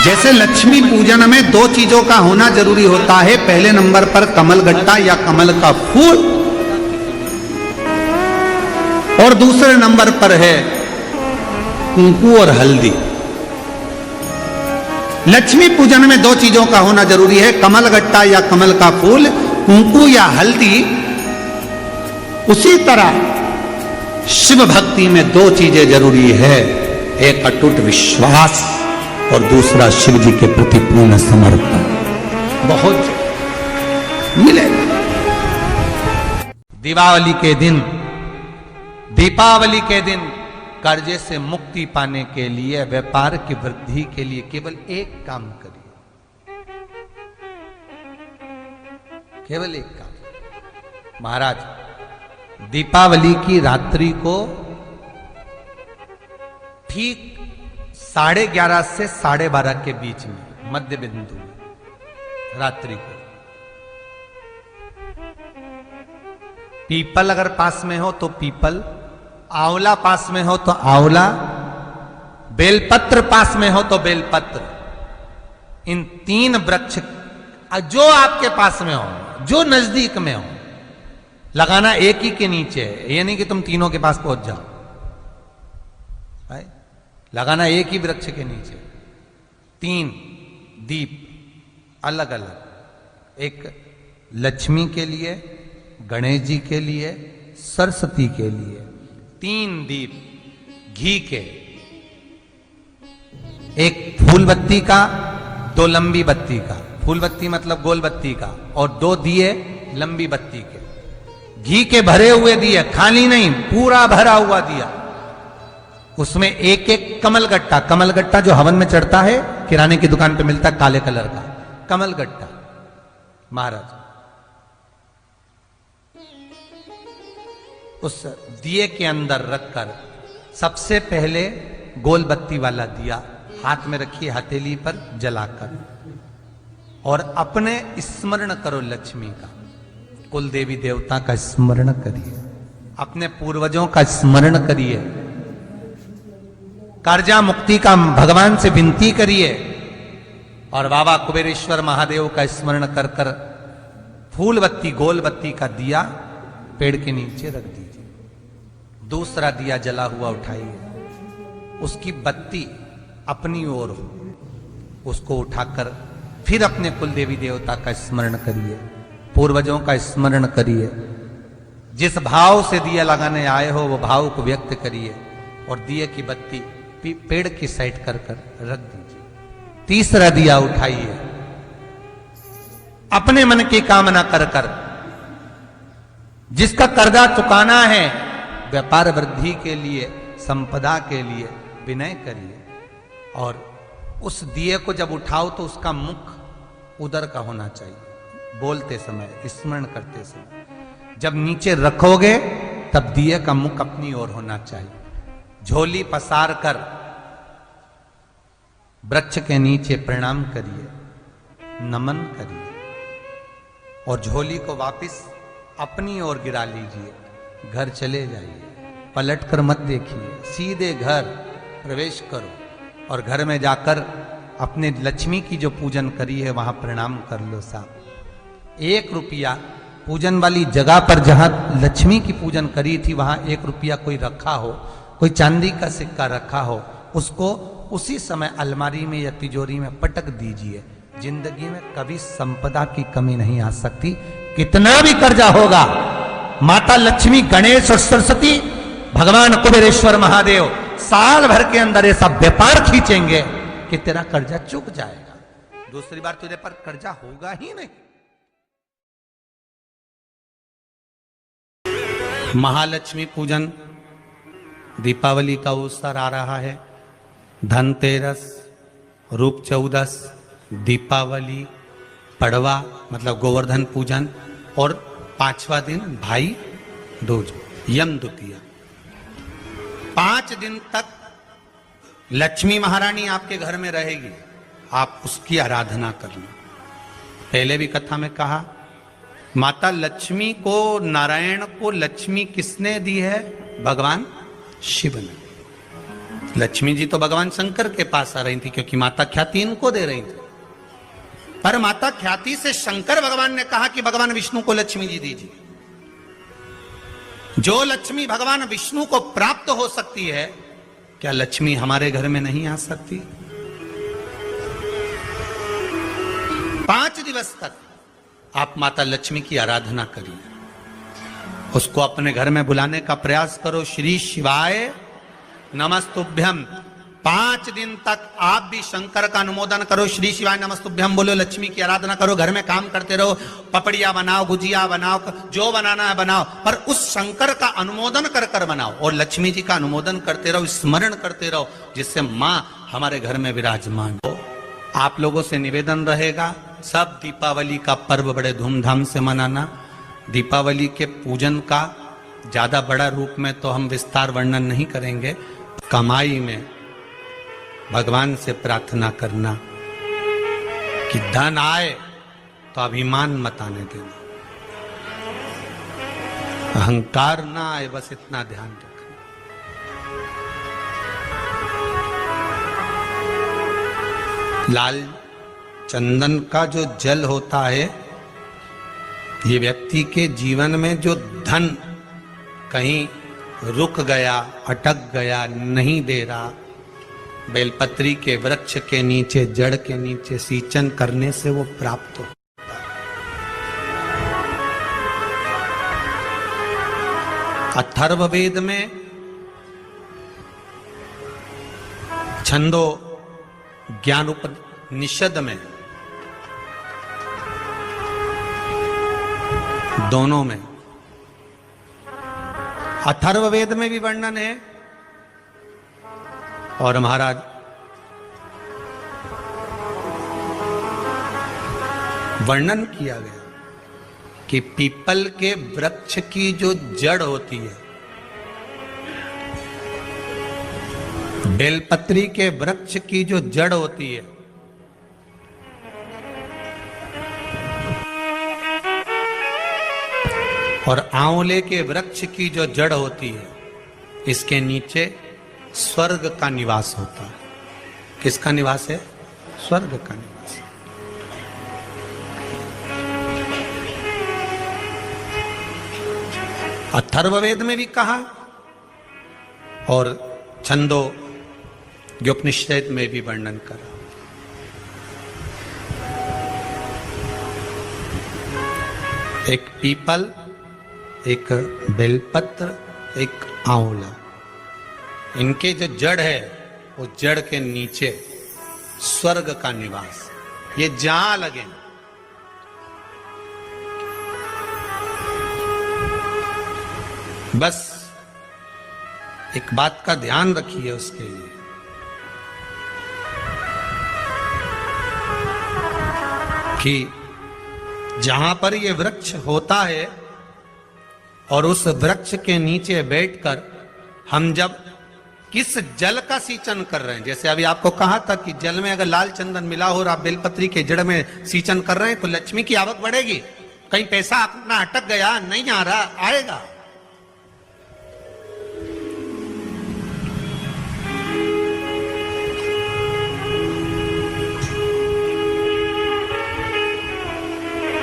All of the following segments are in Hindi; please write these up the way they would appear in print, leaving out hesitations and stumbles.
जैसे लक्ष्मी पूजन में दो चीजों का होना जरूरी होता है, पहले नंबर पर कमलगट्टा या कमल का फूल, और दूसरे नंबर पर है कुंकू और हल्दी। लक्ष्मी पूजन में दो चीजों का होना जरूरी है, कमलगट्टा या कमल का फूल, कुंकू या हल्दी। उसी तरह शिव भक्ति में दो चीजें जरूरी है, एक अटूट विश्वास और दूसरा शिव जी के प्रति पूर्ण समर्पण। बहुत मिले। दीपावली के दिन कर्जे से मुक्ति पाने के लिए, व्यापार की वृद्धि के लिए केवल एक काम करिए, केवल एक काम। महाराज, दीपावली की रात्रि को ठीक 11:30 से 12:30 के बीच में, मध्य बिंदु में रात्रि को, पीपल अगर पास में हो तो पीपल, आंवला पास में हो तो आंवला, बेलपत्र पास में हो तो बेलपत्र, इन 3 वृक्ष जो आपके पास में हो, जो नजदीक में हो, लगाना एक ही के नीचे। ये नहीं कि तुम तीनों के पास पहुंच जाओ, लगाना एक ही वृक्ष के नीचे। 3 दीप अलग अलग, एक लक्ष्मी के लिए, गणेश जी के लिए, सरस्वती के लिए। 3 दीप घी के, एक फूल बत्ती का, 2 लंबी बत्ती का, फूल बत्ती मतलब गोल बत्ती का, और 2 दिए लंबी बत्ती के, घी के भरे हुए दिए, खाली नहीं, पूरा भरा हुआ दिया। उसमें एक एक कमलगट्टा, कमलगट्टा जो हवन में चढ़ता है, किराने की दुकान पे मिलता है काले कलर का कमलगट्टा, महाराज उस दिए के अंदर रखकर सबसे पहले गोल बत्ती वाला दिया हाथ में रखिए, हथेली पर जलाकर, और अपने स्मरण करो लक्ष्मी का, कुल देवी देवता का स्मरण करिए, अपने पूर्वजों का स्मरण करिए, कर्जा मुक्ति का भगवान से विनती करिए, और बाबा कुबेरेश्वर महादेव का स्मरण कर कर फूल बत्ती, गोल बत्ती का दिया पेड़ के नीचे रख दीजिए। दूसरा दिया जला हुआ उठाइए, उसकी बत्ती अपनी ओर हो, उसको उठाकर फिर अपने कुल देवी देवता का स्मरण करिए, पूर्वजों का स्मरण करिए, जिस भाव से दिया लगाने आए हो वो भाव को व्यक्त करिए, और दिए की बत्ती पेड़ की साइड कर कर रख दीजिए। तीसरा दिया उठाइए, अपने मन की कामना कर कर, जिसका कर्जा चुकाना है, व्यापार वृद्धि के लिए, संपदा के लिए विनय करिए, और उस दिए को जब उठाओ तो उसका मुख उदर का होना चाहिए, बोलते समय, स्मरण करते समय। जब नीचे रखोगे तब दिए का मुख अपनी ओर होना चाहिए। झोली पसार कर वृक्ष के नीचे प्रणाम करिए, नमन करिए, और झोली को वापस अपनी ओर गिरा लीजिए, घर चले जाइए, पलट कर मत देखिए, सीधे घर प्रवेश करो, और घर में जाकर अपने लक्ष्मी की जो पूजन करी है वहां प्रणाम कर लो साहब। 1 रुपया पूजन वाली जगह पर जहां लक्ष्मी की पूजन करी थी वहां 1 रुपया कोई रखा हो, कोई चांदी का सिक्का रखा हो, उसको उसी समय अलमारी में या तिजोरी में पटक दीजिए। जिंदगी में कभी संपदा की कमी नहीं आ सकती, कितना भी कर्जा होगा, माता लक्ष्मी, गणेश और सरस्वती, भगवान कुबेरेश्वर महादेव साल भर के अंदर ऐसा व्यापार खींचेंगे कि तेरा कर्जा चुक जाएगा, दूसरी बार तुझे पर कर्जा होगा ही नहीं। महालक्ष्मी पूजन, दीपावली का अवसर आ रहा है, धनतेरस, रूप चौदस, दीपावली, पड़वा मतलब गोवर्धन पूजन, और 5वां दिन भाई दूज, यम द्वितीया। 5 दिन तक लक्ष्मी महारानी आपके घर में रहेगी, आप उसकी आराधना करना। पहले भी कथा में कहा, माता लक्ष्मी को, नारायण को लक्ष्मी किसने दी है? भगवान शिव ने। लक्ष्मी जी तो भगवान शंकर के पास आ रही थी क्योंकि माता ख्याति इनको दे रही थी, पर माता ख्याति से शंकर भगवान ने कहा कि भगवान विष्णु को लक्ष्मी जी दीजिए। जो लक्ष्मी भगवान विष्णु को प्राप्त हो सकती है, क्या लक्ष्मी हमारे घर में नहीं आ सकती? 5 दिवस तक आप माता लक्ष्मी की आराधना करिए, उसको अपने घर में बुलाने का प्रयास करो। श्री शिवाय नमस्तुभ्यम 5 दिन तक आप भी शंकर का अनुमोदन करो, श्री शिवाय नमस्तुभ्यम बोलो, लक्ष्मी की आराधना करो, घर में काम करते रहो, पपड़िया बनाओ, गुजिया बनाओ, जो बनाना है बनाओ, पर उस शंकर का अनुमोदन कर कर बनाओ और लक्ष्मी जी का अनुमोदन करते रहो, स्मरण करते रहो, जिससे मां हमारे घर में विराजमान हो। आप लोगों से निवेदन रहेगा, सब दीपावली का पर्व बड़े धूमधाम से मनाना। दीपावली के पूजन का ज्यादा बड़ा रूप में तो हम विस्तार वर्णन नहीं करेंगे। कमाई में भगवान से प्रार्थना करना कि धन आए तो अभिमान मत आने देना, अहंकार ना आए, बस इतना ध्यान रखना। लाल चंदन का जो जल होता है, ये व्यक्ति के जीवन में जो धन कहीं रुक गया, अटक गया, नहीं दे रहा, बेलपत्री के वृक्ष के नीचे, जड़ के नीचे सींचन करने से वो प्राप्त होता है। अथर्ववेद में छंदो ज्ञान उपनिषद में, दोनों में, अथर्ववेद में भी वर्णन है और महाराज वर्णन किया गया कि पीपल के वृक्ष की जो जड़ होती है, बेलपत्री के वृक्ष की जो जड़ होती है, और आंवले के वृक्ष की जो जड़ होती है, इसके नीचे स्वर्ग का निवास होता है। किसका निवास है? स्वर्ग का निवास। अथर्ववेद में भी कहा और छंदो उपनिषद में भी वर्णन करा। एक पीपल, एक बेलपत्र, एक आंवला, इनके जो जड़ है वो जड़ के नीचे स्वर्ग का निवास। ये जहां लगे, बस एक बात का ध्यान रखिए उसके लिए कि जहां पर ये वृक्ष होता है और उस वृक्ष के नीचे बैठकर हम जब किस जल का सींचन कर रहे हैं, जैसे अभी आपको कहा था कि जल में अगर लाल चंदन मिला हो और आप बेलपत्री के जड़ में सींचन कर रहे हैं तो लक्ष्मी की आवक बढ़ेगी। कहीं पैसा अपना अटक गया, नहीं आ रहा, आएगा।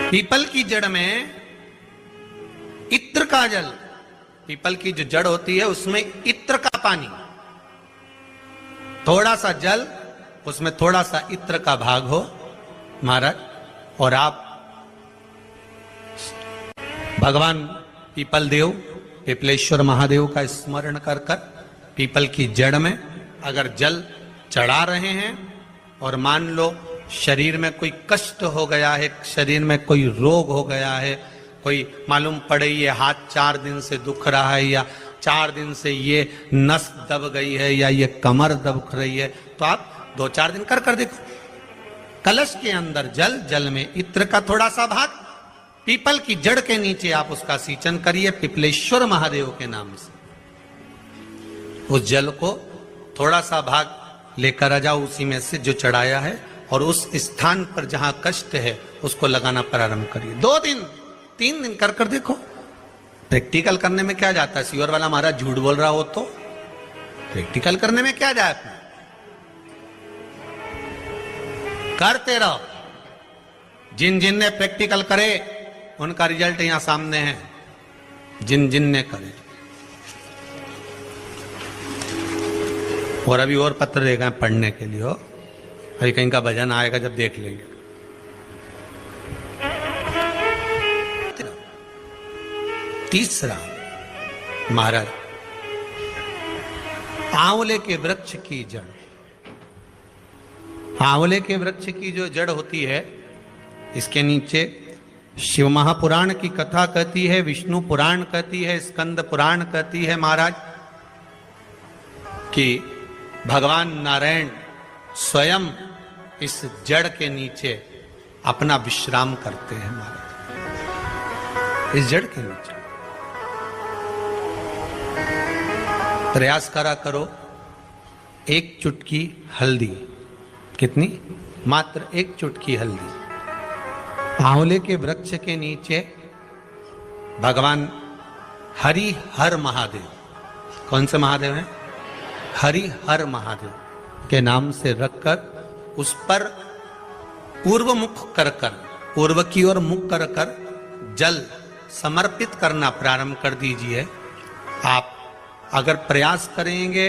पीपल की जड़ में इत्र का जल, पीपल की जो जड़ होती है उसमें इत्र का पानी, थोड़ा सा जल, उसमें थोड़ा सा इत्र का भाग हो महाराज, और आप भगवान पीपल देव, पिपलेश्वर महादेव का स्मरण कर कर पीपल की जड़ में अगर जल चढ़ा रहे हैं और मान लो शरीर में कोई कष्ट हो गया है, शरीर में कोई रोग हो गया है, कोई मालूम पड़े ये हाथ 4 दिन से दुख रहा है या 4 दिन से ये नस दब गई है या ये कमर दब रही है, तो आप 2-4 दिन कर देखो। कलश के अंदर जल, जल में इत्र का थोड़ा सा भाग, पीपल की जड़ के नीचे आप उसका सींचन करिए पिपलेश्वर महादेव के नाम से। उस जल को थोड़ा सा भाग लेकर आ जाओ उसी में से जो चढ़ाया है, और उस स्थान पर जहां कष्ट है उसको लगाना प्रारंभ करिए। 2 दिन 3 दिन कर देखो। प्रैक्टिकल करने में क्या जाता है, सीवर वाला महाराज झूठ बोल रहा हो तो प्रैक्टिकल करने में क्या जाए अपना, करते रहो। जिन जिन ने प्रैक्टिकल करे उनका रिजल्ट यहां सामने है, जिन जिन ने करे। और अभी और पत्र दे गए पढ़ने के लिए, हो अभी कहीं का भजन आएगा जब देख लेंगे। तीसरा, महाराज आंवले के वृक्ष की जड़। आंवले के वृक्ष की जो जड़ होती है, इसके नीचे शिव महापुराण की कथा कहती है, विष्णु पुराण कहती है, स्कंद पुराण कहती है महाराज कि भगवान नारायण स्वयं इस जड़ के नीचे अपना विश्राम करते हैं महाराज, इस जड़ के नीचे। प्रयास करा करो, एक चुटकी हल्दी, कितनी? मात्र एक चुटकी हल्दी, आंवले के वृक्ष के नीचे भगवान हरि हर महादेव, कौन से महादेव हैं? हरि हर महादेव के नाम से रखकर उस पर पूर्व मुख कर कर, पूर्व की ओर मुख कर कर जल समर्पित करना प्रारंभ कर दीजिए। आप अगर प्रयास करेंगे,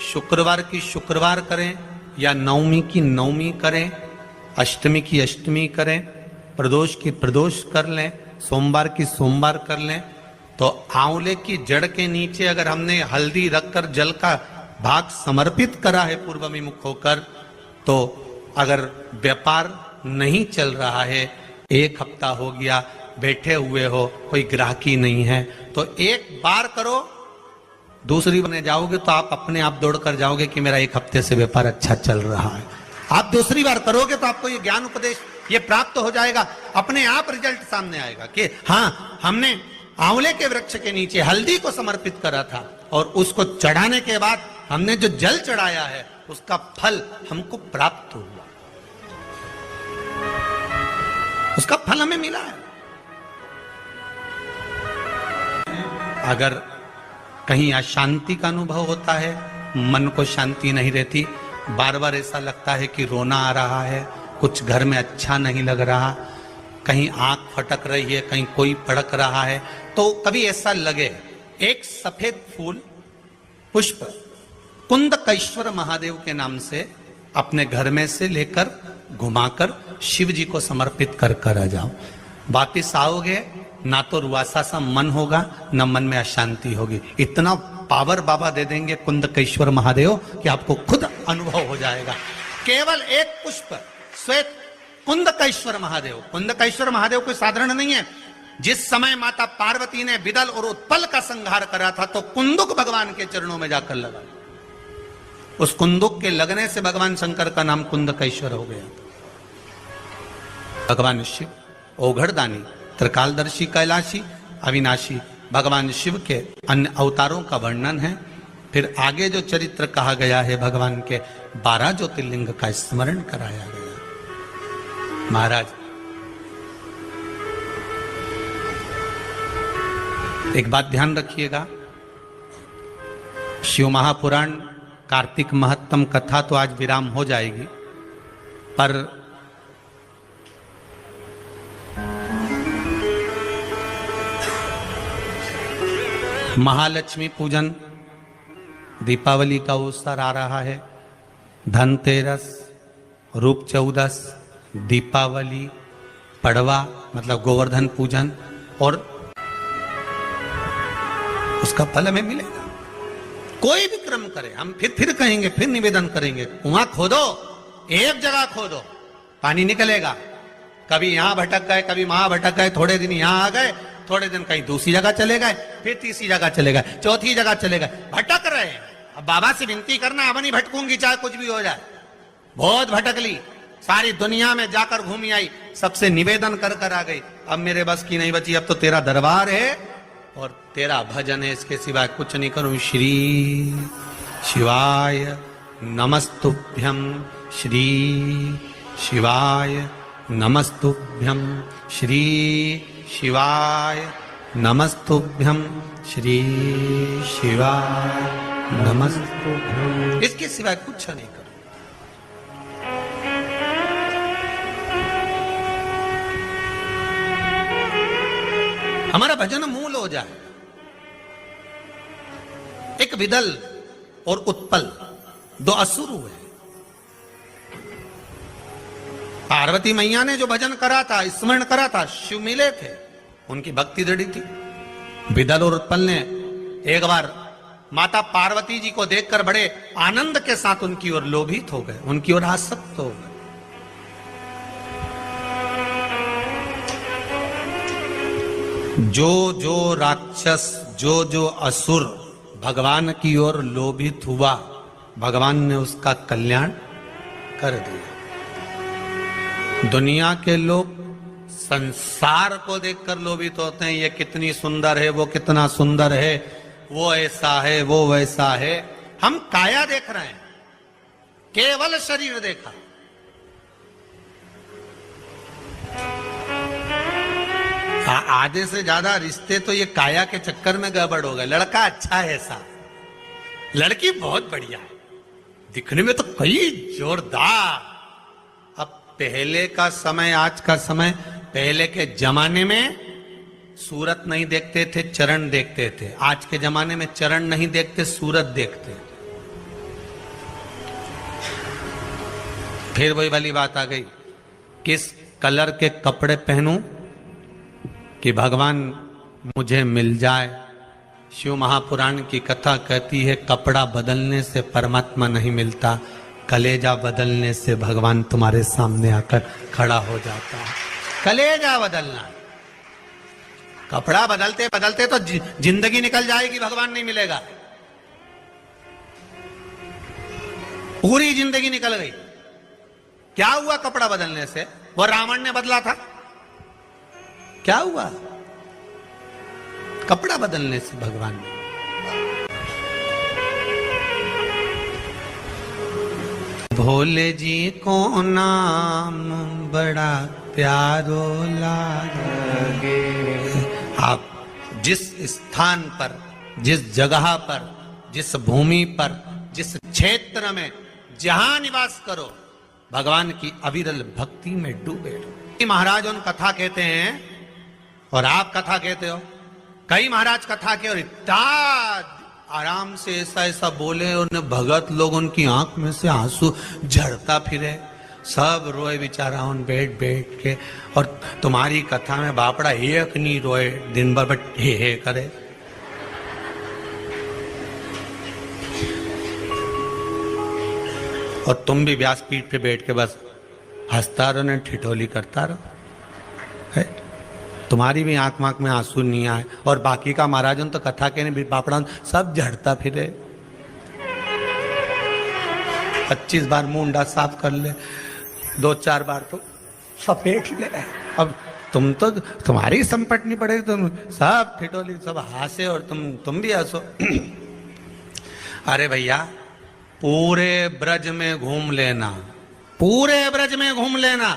शुक्रवार की शुक्रवार करें या नवमी की नवमी करें, अष्टमी की अष्टमी करें, प्रदोष की प्रदोष कर लें, सोमवार की सोमवार कर लें, तो आंवले की जड़ के नीचे अगर हमने हल्दी रखकर जल का भाग समर्पित करा है पूर्वभिमुख होकर, तो अगर व्यापार नहीं चल रहा है, एक हफ्ता हो गया बैठे हुए हो, कोई ग्राहकी नहीं है, तो एक बार करो, दूसरी बार जाओगे तो आप अपने आप दौड़ कर जाओगे कि मेरा एक हफ्ते से व्यापार अच्छा चल रहा है। आप दूसरी बार करोगे तो आपको ये ज्ञान उपदेश ये प्राप्त हो जाएगा, अपने आप रिजल्ट सामने आएगा कि हाँ, हमने आंवले के वृक्ष के नीचे हल्दी को समर्पित करा था और उसको चढ़ाने के बाद हमने जो जल चढ़ाया है उसका फल हमको प्राप्त हुआ, उसका फल हमें मिला है। अगर कहीं अशांति का अनुभव होता है, मन को शांति नहीं रहती, बार बार ऐसा लगता है कि रोना आ रहा है, कुछ घर में अच्छा नहीं लग रहा, कहीं आंख फटक रही है, कहीं कोई भड़क रहा है, तो कभी ऐसा लगे, एक सफेद फूल पुष्प कुंदकेश्वर महादेव के नाम से अपने घर में से लेकर घुमाकर शिव जी को समर्पित कर कर आ जाओ। वापिस आओगे ना तो रुआसा सा मन होगा, ना मन में अशांति होगी। इतना पावर बाबा दे देंगे कुंदकेश्वर महादेव कि आपको खुद अनुभव हो जाएगा। केवल एक पुष्प श्वेत कुंदकेश्वर महादेव। कुंदकेश्वर महादेव कोई साधारण नहीं है। जिस समय माता पार्वती ने विदल और उत्पल का संहार करा था तो कुंदुक भगवान के चरणों में जाकर लगा, उस कुंदुक के लगने से भगवान शंकर का नाम कुंदकेश्वर हो गया। भगवान शिव ओघड़दानी, त्रिकालदर्शी, कैलाशी, अविनाशी भगवान शिव के अन्य अवतारों का वर्णन है। फिर आगे जो चरित्र कहा गया है, भगवान के 12 ज्योतिर्लिंग का स्मरण कराया गया। महाराज एक बात ध्यान रखिएगा, शिव महापुराण कार्तिक महत्तम कथा तो आज विराम हो जाएगी, पर महालक्ष्मी पूजन, दीपावली का अवसर आ रहा है, धनतेरस, रूप चौदस, दीपावली, पड़वा मतलब गोवर्धन पूजन, और उसका फल हमें मिलेगा। कोई भी क्रम करे, हम फिर कहेंगे, फिर निवेदन करेंगे, कुआं खोदो, एक जगह खोदो, पानी निकलेगा। कभी यहां भटक गए, कभी वहां भटक गए, थोड़े दिन यहां आ गए, थोड़े दिन कहीं दूसरी जगह चले गए, फिर तीसरी जगह चले गए, चौथी जगह चले गए, भटक रहे हैं। अब बाबा से विनती करना, अब नहीं भटकूंगी चाहे कुछ भी हो जाए। बहुत भटक ली, सारी दुनिया में जाकर घूमी आई, सबसे निवेदन कर कर आ गई, अब मेरे बस की नहीं बची, अब तो तेरा दरबार है और तेरा भजन है, इसके सिवाय कुछ नहीं करूं। श्री शिवाय नमस्तुभ्यं, श्री शिवाय नमस्तुभ्यं, श्री शिवाय नमस्तुभ्यं, श्री शिवाय नमस्ते। इसके सिवाय कुछ नहीं करो। हमारा भजन मूल हो जाए। एक विदल और उत्पल दो असुर हुए। पार्वती मैया ने जो भजन करा था, स्मरण करा था, शिव मिले थे, उनकी भक्ति दृढ़ी थी। विदल और उत्पल ने एक बार माता पार्वती जी को देखकर बड़े आनंद के साथ उनकी ओर लोभित हो गए, उनकी ओर आसक्त हो गए। जो जो राक्षस, जो जो असुर भगवान की ओर लोभित हुआ, भगवान ने उसका कल्याण कर दिया। दुनिया के लोग संसार को देखकर लोभित होते हैं, ये कितनी सुंदर है, वो कितना सुंदर है, वो ऐसा है, वो वैसा है। हम काया देख रहे हैं, केवल शरीर देखा। आधे से ज्यादा रिश्ते तो ये काया के चक्कर में गड़बड़ हो गए। लड़का अच्छा है ऐसा, लड़की बहुत बढ़िया है, दिखने में तो कई जोरदार। अब पहले का समय, आज का समय, पहले के जमाने में सूरत नहीं देखते थे, चरण देखते थे। आज के जमाने में चरण नहीं देखते, सूरत देखते। फिर वही वाली बात आ गई, किस कलर के कपड़े पहनूं कि भगवान मुझे मिल जाए। शिव महापुराण की कथा कहती है, कपड़ा बदलने से परमात्मा नहीं मिलता, कलेजा बदलने से भगवान तुम्हारे सामने आकर खड़ा हो जाता है। कलेजा बदलना, कपड़ा बदलते बदलते तो जिंदगी निकल जाएगी, भगवान नहीं मिलेगा। पूरी जिंदगी निकल गई। क्या हुआ कपड़ा बदलने से? वो रावण ने बदला था, क्या हुआ? कपड़ा बदलने से भगवान ने। भोले जी को नाम बड़ा प्यारो लागे। आप जिस स्थान पर, जिस जगह पर, जिस भूमि पर, जिस क्षेत्र में जहां निवास करो, भगवान की अविरल भक्ति में डूबे रहो। महाराज उन कथा कहते हैं और आप कथा कहते हो। कई महाराज कथा के और इतना आराम से ऐसा ऐसा बोले, उन्हें भगत लोग उनकी आंख में से आंसू झड़ता फिरे, सब रोए बेचारा उन बैठ बैठ के। और तुम्हारी कथा में बापड़ा एक नहीं रोए दिन भर, बट हे करे। और तुम भी व्यासपीठ पे बैठ के बस हंसता रहो, ने ठिठोली करता रहो। तुम्हारी भी आंख मांख में आंसू नहीं आए, और बाकी का महाराजों तो कथा के भी पापड़ा सब झड़ता फिरे। 25 बार मुंडा साफ कर ले, 2-4 बार तो सपेट ले। अब तुम तो, तुम्हारी संपटनी पड़ेगी, तुम सब ठिठोली, सब हंसे और तुम भी हंसो। अरे भैया, पूरे ब्रज में घूम लेना, पूरे ब्रज में घूम लेना,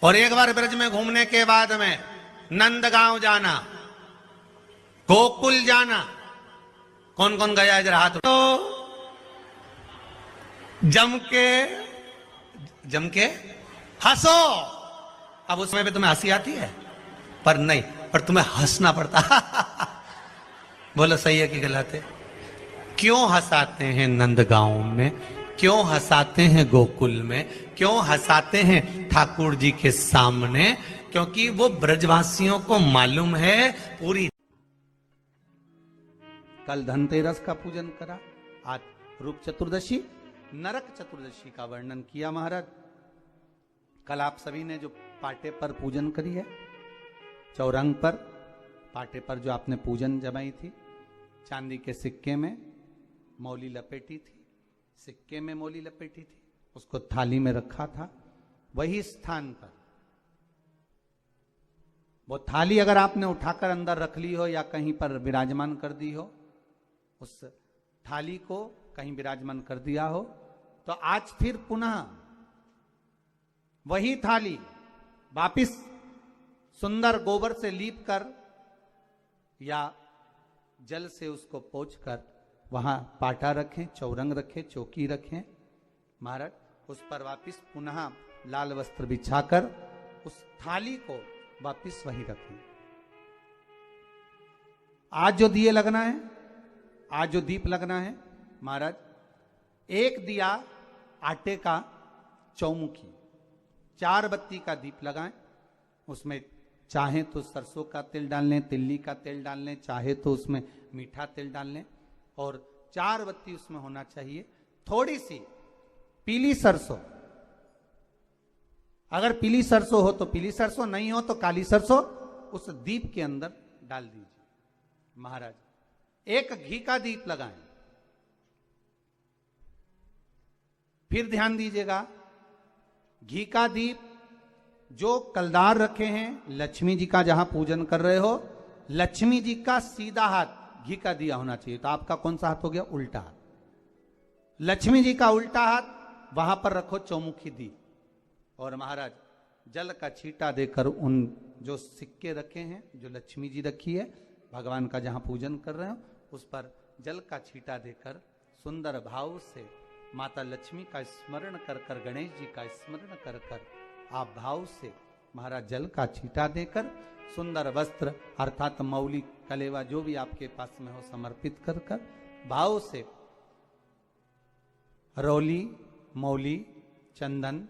और एक बार ब्रज में घूमने के बाद में नंदगांव जाना, गोकुल जाना। कौन कौन गया इधर हाथ उठाओ। जम के हंसो। अब उस समय पे तुम्हें हंसी आती है, पर नहीं, पर तुम्हें हंसना पड़ता। बोलो सही है कि गलत है? क्यों हंसाते हैं नंदगांव में, क्यों हंसाते हैं गोकुल में, क्यों हंसाते हैं ठाकुर जी के सामने? क्योंकि वो ब्रजवासियों को मालूम है पूरी। कल धनतेरस का पूजन करा, आज रूप चतुर्दशी, नरक चतुर्दशी का वर्णन किया महाराज। कल आप सभी ने जो पाटे पर पूजन करी है, चौरंग पर पाटे पर जो आपने पूजन जमाई थी, चांदी के सिक्के में मौली लपेटी थी, सिक्के में मौली लपेटी थी, उसको थाली में रखा था। वही स्थान पर वो थाली अगर आपने उठाकर अंदर रख ली हो या कहीं पर विराजमान कर दी हो, उस थाली को कहीं विराजमान कर दिया हो, तो आज फिर पुनः वही थाली वापिस सुंदर गोबर से लीप कर या जल से उसको पोंछ कर वहां पाटा रखें, चौरंग रखें, चौकी रखें। महाराज उस पर वापिस पुनः लाल वस्त्र बिछाकर उस थाली को वापिस वहीं रखें। आज जो दिए लगना है, आज जो दीप लगना है महाराज, एक दिया आटे का चौमुखी, 4 बत्ती का दीप लगाएं। उसमें चाहे तो सरसों का तेल डाल लें, तिल्ली का तेल डाल लें, चाहे तो उसमें मीठा तेल डाल लें, और 4 बत्ती उसमें होना चाहिए। थोड़ी सी पीली सरसों, अगर पीली सरसों हो तो पीली सरसों, नहीं हो तो काली सरसों उस दीप के अंदर डाल दीजिए। महाराज एक घी का दीप लगाएं। फिर ध्यान दीजिएगा, घी का दीप जो कलदार रखे हैं, लक्ष्मी जी का जहां पूजन कर रहे हो, लक्ष्मी जी का सीधा हाथ घी का दिया होना चाहिए। तो आपका कौन सा हाथ हो गया? उल्टा हाथ। लक्ष्मी जी का उल्टा हाथ वहां पर रखो चौमुखी दीप, और महाराज जल का छींटा देकर उन जो सिक्के रखे हैं, जो लक्ष्मी जी रखी है, भगवान का जहां पूजन कर रहे हो, उस पर जल का छींटा देकर सुंदर भाव से माता लक्ष्मी का स्मरण कर कर, गणेश जी का स्मरण कर कर, आप भाव से महाराज जल का छींटा देकर सुंदर वस्त्र अर्थात मौली, कलेवा जो भी आपके पास में हो समर्पित कर कर भाव से रौली, मौली, चंदन,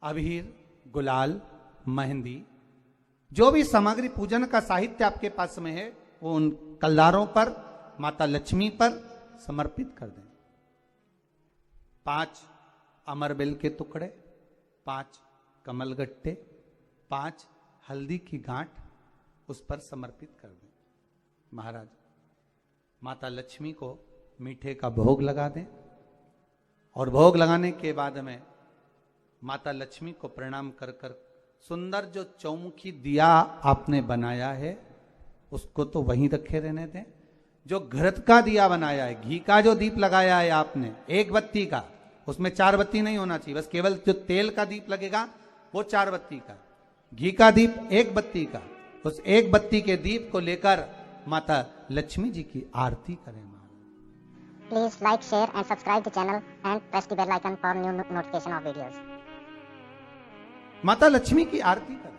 अबीर, गुलाल, मेहंदी, जो भी सामग्री पूजन का साहित्य आपके पास में है, वो उन कलदारों पर, माता लक्ष्मी पर समर्पित कर दें। 5 अमरबेल के टुकड़े, 5 कमलगट्टे, 5 हल्दी की गांठ उस पर समर्पित कर दें। महाराज माता लक्ष्मी को मीठे का भोग लगा दें, और भोग लगाने के बाद में माता लक्ष्मी को प्रणाम कर कर सुंदर जो चौमुखी दिया आपने बनाया है उसको तो वहीं रखे रहने दें। जो घृत का दिया बनाया है, घी का जो दीप लगाया है आपने 1 बत्ती का, उसमें 4 बत्ती नहीं होना चाहिए, बस केवल जो तेल का दीप लगेगा वो 4 बत्ती का, घी का दीप 1 बत्ती का, उस 1 बत्ती के दीप को लेकर माता लक्ष्मी जी की आरती करें। Please like, share and subscribe the channel and press the bell icon for new notification of videos. माता लक्ष्मी की आरती करें,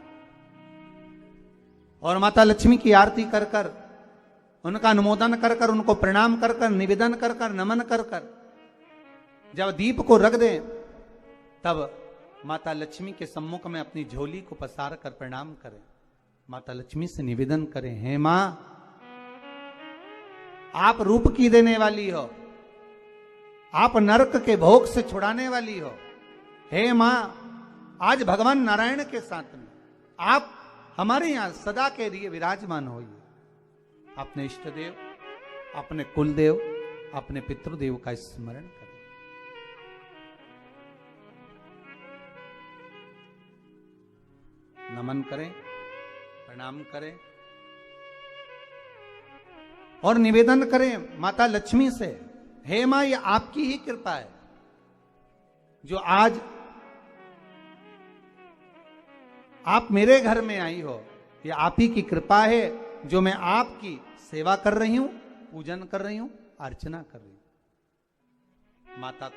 और माता लक्ष्मी की आरती कर कर, उनका अनुमोदन कर कर, उनको प्रणाम कर कर, निवेदन कर कर, नमन कर कर जब दीप को रख दें, तब माता लक्ष्मी के सम्मुख में अपनी झोली को पसार कर प्रणाम करें। माता लक्ष्मी से निवेदन करें, हे मां, आप रूप की देने वाली हो, आप नरक के भोग से छुड़ाने वाली हो। हे मां, आज भगवान नारायण के साथ में आप हमारे यहां सदा के लिए विराजमान होइए। अपने इष्ट देव, अपने कुल देव, अपने पितृदेव का स्मरण करें। नमन करें, प्रणाम करें, और निवेदन करें माता लक्ष्मी से, हे मां, ये आपकी ही कृपा है जो आज आप मेरे घर में आई हो। ये आप ही की कृपा है जो मैं आपकी सेवा कर रही हूं, पूजन कर रही हूं, अर्चना कर रही हूं। माता